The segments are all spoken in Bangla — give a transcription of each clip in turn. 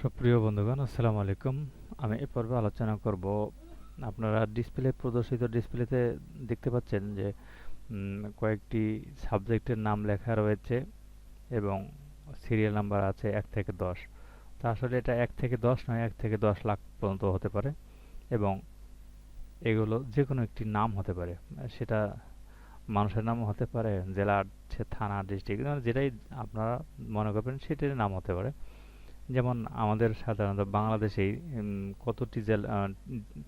সুপ্রিয় বন্ধুগণ, আসসালামু আলাইকুম। আমি এই পর্বে আলোচনা করব, আপনারা ডিসপ্লেতে দেখতে পাচ্ছেন যে কয়েকটি সাবজেক্টের নাম লেখা রয়েছে এবং সিরিয়াল নাম্বার আছে 1 থেকে 10। তা আসলে এটা 1 থেকে 10 নয়, 1 থেকে 10 লাখ পর্যন্ত হতে পারে এবং এগুলো যে কোনো একটি নাম হতে পারে। সেটা মানুষের নামও হতে পারে, জেলা, থানা, ডিস্ট্রিক্ট, যেটাই আপনারা মনে করবেন সেটার নাম হতে পারে। যেমন আমাদের সাধারণত বাংলাদেশেই কতটি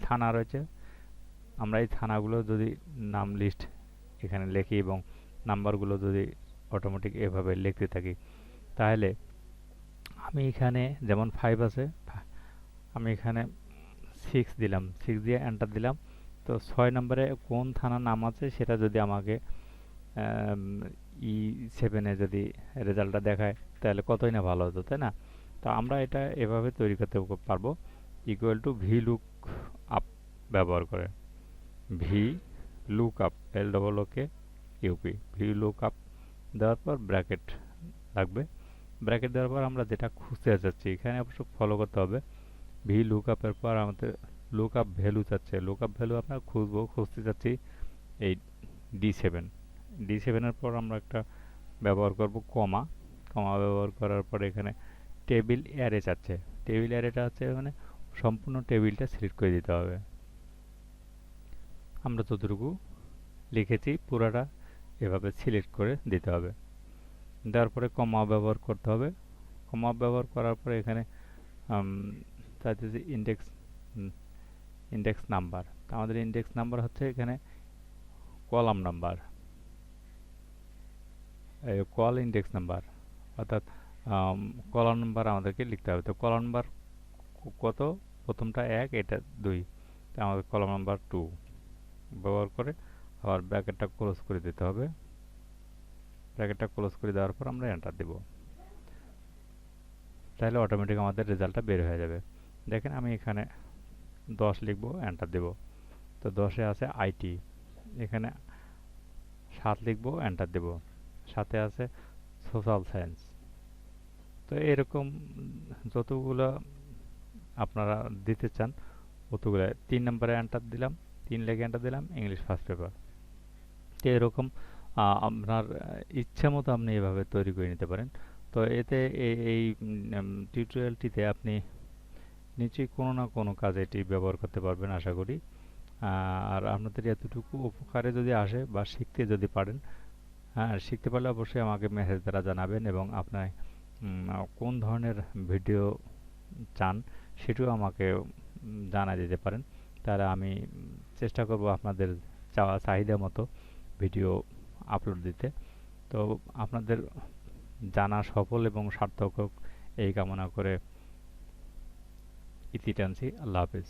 থানা রয়েছে, আমরা এই থানাগুলো যদি নাম লিস্ট এখানে লিখি এবং নাম্বারগুলো যদি অটোমেটিক এভাবে লিখতে থাকি, তাহলে আমি এখানে যেমন 5 আছে, আমি এখানে 6 দিলাম, 6 দিয়ে এন্টার দিলাম। তো 6 নম্বরে কোন থানার নাম আছে সেটা যদি আমাকে E7-এ যদি রেজাল্টটা দেখায় তাহলে কতই না ভালো হতো, তাই না? তো আমরা এটা এভাবে তৈরি করতে পারবো, equal to V look up ব্যবহার করে। V look up, LOOKUP, V look up দেওয়ার পর ব্র্যাকেট লাগবে। ব্র্যাকেট দেওয়ার পর আমরা যেটা খুঁজতে যাচ্ছি এখানে অবশ্য ফলো করতে হবে। ভি লুক আপের পর আমাদের লুক আপ ভ্যালু চাচ্ছে, লুক আপ ভ্যালু আমরা খুঁজতে যাচ্ছি এই D7 এর পর আমরা একটা ব্যবহার করব কমা ব্যবহার করার পর এখানে টেবিল অ্যারে চাচ্ছে। টেবিল অ্যারেটা হচ্ছে মানে সম্পূর্ণ টেবিলটা সিলেক্ট করে দিতে হবে। আমরা যতটুকু লিখেছি পুরাটা এভাবে সিলেক্ট করে দিতে হবে। দেওয়ার পরে কমা ব্যবহার করতে হবে। কমা ব্যবহার করার পরে এখানে চাইতেছি ইন্ডেক্স নাম্বার। আমাদের ইন্ডেক্স নাম্বার হচ্ছে এখানে column number, call index number, অর্থাৎ কলাম নাম্বার আমাদেরকে লিখতে হবে। তো কলাম নাম্বার কত? প্রথমটা 1, এটা 2, তো আমাদের কলাম নাম্বার 2 ব্যবহার করে আবার ব্র্যাকেটটা ক্লোজ করে দিতে হবে। ব্র্যাকেটটা ক্লোজ করে দেওয়ার পর আমরা এন্টার দেব, তাহলে অটোমেটিক আমাদের রেজাল্টটা বের হয়ে যাবে। দেখেন আমি এখানে 10 লিখব, এন্টার দেব। তো 10-এ আছে আইটি, এখানে 7 লিখব, এন্টার দেব। 7-এ আছে সোশ্যাল সায়েন্স। তো এরকম যতগুলো আপনারা দিতে চান অতগুলো। 3 নম্বরে এন্টার দিলাম, 3 লিখে এন্টার দিলাম, ইংলিশ ফার্স্ট পেপার। তো এরকম আপনার ইচ্ছা মতো আপনি এভাবে তৈরি করে নিতে পারেন। তো এতে এই টিউটোরিয়ালটিতে আপনি নিশ্চয়ই কোনো না কোনো কাজে এটি ব্যবহার করতে পারবেন আশা করি। আর আপনাদের এতটুকু উপকারে যদি আসে বা শিখতে যদি পারেন, হ্যাঁ, শিখতে পারলে অবশ্যই আমাকে মেসেজ দ্বারা জানাবেন এবং আপনার কোন ধরনের ভিডিও চান সেটিও আমাকে জানা দিতে পারেন। তাহলে আমি চেষ্টা করব আপনাদের চাহিদা মতো ভিডিও আপলোড দিতে। তো আপনাদের জানা সফল এবং সার্থক হোক এই কামনা করে ইতি টানছি। আল্লাহ হাফিজ।